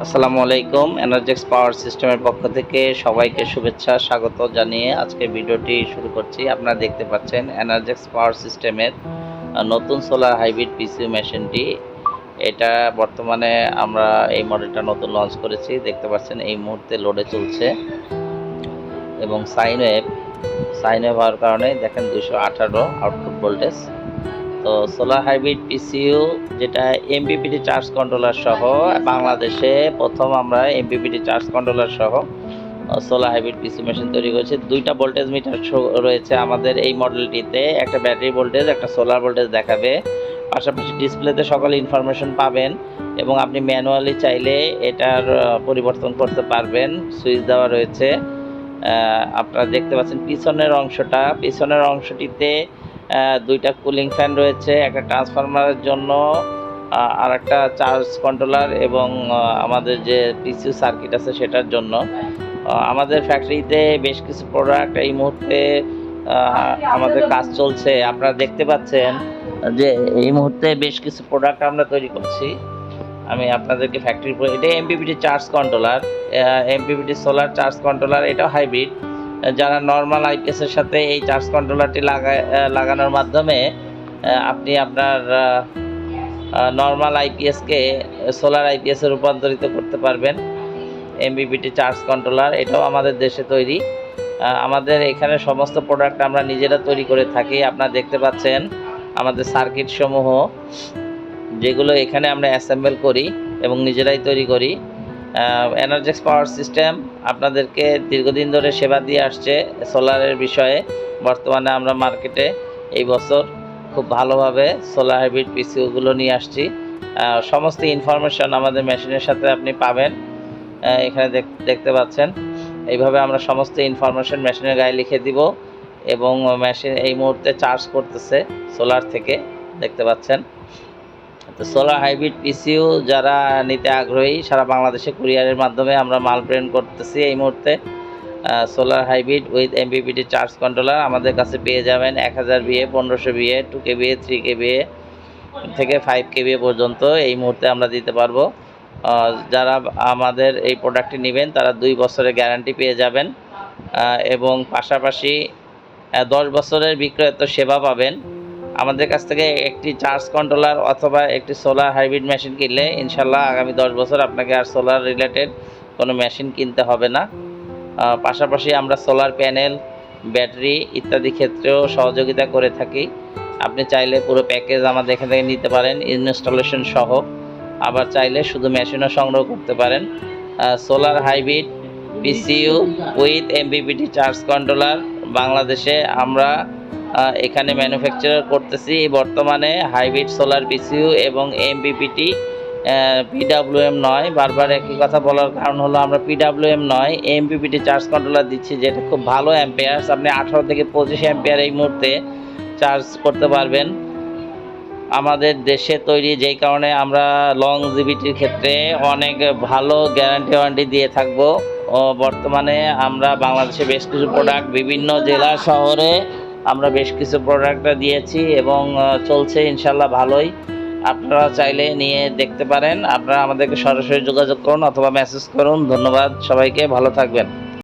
আসসালামু আলাইকুম। এনার্জেক্স পাওয়ার সিস্টেমের পক্ষ থেকে সবাইকে শুভেচ্ছা স্বাগত জানিয়ে আজকে ভিডিওটি শুরু করছি। আপনারা দেখতে পাচ্ছেন এনার্জেক্স পাওয়ার সিস্টেমের নতুন সোলার হাইব্রিড পিসিইউ মেশিনটি। এটা বর্তমানে আমরা এই মডেলটা নতুন লঞ্চ করেছি। দেখতে পাচ্ছেন এই মুহূর্তে লোডে চলছে এবং সাইন ওয়েভ হওয়ার কারণে দেখেন 218 আউটপুট ভোল্টেজ। তো সোলার হাইব্রিড পিসিইউ যেটা এমপিপিটি চার্জ কন্ট্রোলার সহ বাংলাদেশে প্রথম আমরা এমপিপিটি চার্জ কন্ট্রোলার সহ সোলার হাইব্রিড পিসিইউ মেশিন তৈরি করেছি। দুইটা ভোল্টেজ মিটার রয়েছে আমাদের এই মডেলটিতে, একটা ব্যাটারি ভোল্টেজ, একটা সোলার ভোল্টেজ দেখাবে। পাশাপাশি ডিসপ্লেতে সকল ইনফরমেশন পাবেন এবং আপনি ম্যানুয়ালি চাইলে এটার পরিবর্তন করতে পারবেন। সুইচ দেওয়া রয়েছে। আপনারা দেখতে পাচ্ছেন পিছনের অংশটিতে দুইটা কুলিং ফ্যান রয়েছে, একটা ট্রান্সফরমারের জন্য আর একটা চার্জ কন্ট্রোলার এবং আমাদের যে পিসিইউ সার্কিট আছে সেটার জন্য। আমাদের ফ্যাক্টরিতে বেশ কিছু প্রোডাক্ট এই মুহূর্তে আমাদের কাজ চলছে। আপনারা দেখতে পাচ্ছেন যে এই মুহূর্তে বেশ কিছু প্রোডাক্ট আমরা তৈরি করছি। আমি আপনাদেরকে ফ্যাক্টরি, এটা MPPT charge controller, MPPT solar charge controller. এটাও হাইব্রিড। যারা নর্মাল আইপিএসের সাথে এই চার্জ কন্ট্রোলারটি লাগানোর মাধ্যমে আপনি আপনার নর্মাল আইপিএসকে সোলার আইপিএসে রূপান্তরিত করতে পারবেন। এমপিপিটি চার্জ কন্ট্রোলার এটাও আমাদের দেশে তৈরি। আমাদের এখানে সমস্ত প্রোডাক্ট আমরা নিজেরা তৈরি করে থাকি। আপনারা দেখতে পাচ্ছেন আমাদের সার্কিট সমূহ যেগুলো এখানে আমরা অ্যাসেম্বল করি এবং নিজেরাই তৈরি করি। এনার্জেক্স পাওয়ার সিস্টেম আপনাদেরকে দীর্ঘদিন ধরে সেবা দিয়ে আসছে সোলারের বিষয়ে। বর্তমানে আমরা মার্কেটে এই বছর খুব ভালোভাবে সোলার হাইব্রিড পিসিইউগুলো নিয়ে আসছি। সমস্ত ইনফরমেশন আমাদের মেশিনের সাথে আপনি পাবেন। এখানে দেখতে পাচ্ছেন এইভাবে আমরা সমস্ত ইনফরমেশন মেশিনের গায়ে লিখে দিব এবং মেশিন এই মুহূর্তে চার্জ করতেছে সোলার থেকে, দেখতে পাচ্ছেন। তো সোলার হাইব্রিড পিসিইউ যারা নিতে আগ্রহী সারা বাংলাদেশে কুরিয়ারের মাধ্যমে আমরা মাল প্রেরণ করতেছি। এই মুহূর্তে solar hybrid with MPPT charge controller আমাদের কাছে পেয়ে যাবেন 1000 VA, 1500 VA, 2 kVA, 3 kVA থেকে 5 kVA পর্যন্ত এই মুহূর্তে আমরা দিতে পারবো। যারা আমাদের এই প্রোডাক্টটি নেবেন তারা 2 বছরের গ্যারান্টি পেয়ে যাবেন এবং পাশাপাশি 10 বছরের বিক্রয়ত সেবা পাবেন। আমাদের কাছ থেকে একটি চার্জ কন্ট্রোলার অথবা একটি সোলার হাইব্রিড মেশিন কিনলে ইনশাল্লাহ আগামী 10 বছর আপনাকে আর সোলার রিলেটেড কোনো মেশিন কিনতে হবে না। পাশাপাশি আমরা সোলার প্যানেল, ব্যাটারি ইত্যাদি ক্ষেত্রেও সহযোগিতা করে থাকি। আপনি চাইলে পুরো প্যাকেজ আমাদের এখান থেকে নিতে পারেন ইনস্টলেশন সহ, আবার চাইলে শুধু মেশিনও সংগ্রহ করতে পারেন। Solar hybrid পিসিইউ with MPPT charge controller বাংলাদেশে আমরা এখানে ম্যানুফ্যাকচার করতেছি। বর্তমানে হাইব্রিড সোলার পিসিইউ এবং এমপিপিটি পিডাব্লিউএম নয়। বারবার একই কথা বলার কারণ হলো আমরা পিডাব্লিউএম নয় এমপিপিটি চার্জ কন্ট্রোলার দিচ্ছি, যেটা খুব ভালো অ্যাম্পিয়ার্স। আপনি 18 থেকে 25 অ্যাম্পিয়ার এই মুহূর্তে চার্জ করতে পারবেন। আমাদের দেশে তৈরি, যেই কারণে আমরা লংজিভিটির ক্ষেত্রে অনেক ভালো গ্যারান্টি ওয়ারেন্টি দিয়ে থাকবো। বর্তমানে আমরা বাংলাদেশে বেশ কিছু প্রোডাক্ট বিভিন্ন জেলা শহরে আমরা বেশ কিছু প্রোডাক্ট দিয়েছি এবং চলছে ইনশাল্লাহ ভালোই। আপনারা চাইলে নিয়ে দেখতে পারেন। আপনারা আমাদেরকে সরাসরি যোগাযোগ করুন অথবা মেসেজ করুন। ধন্যবাদ সবাইকে, ভালো থাকবেন।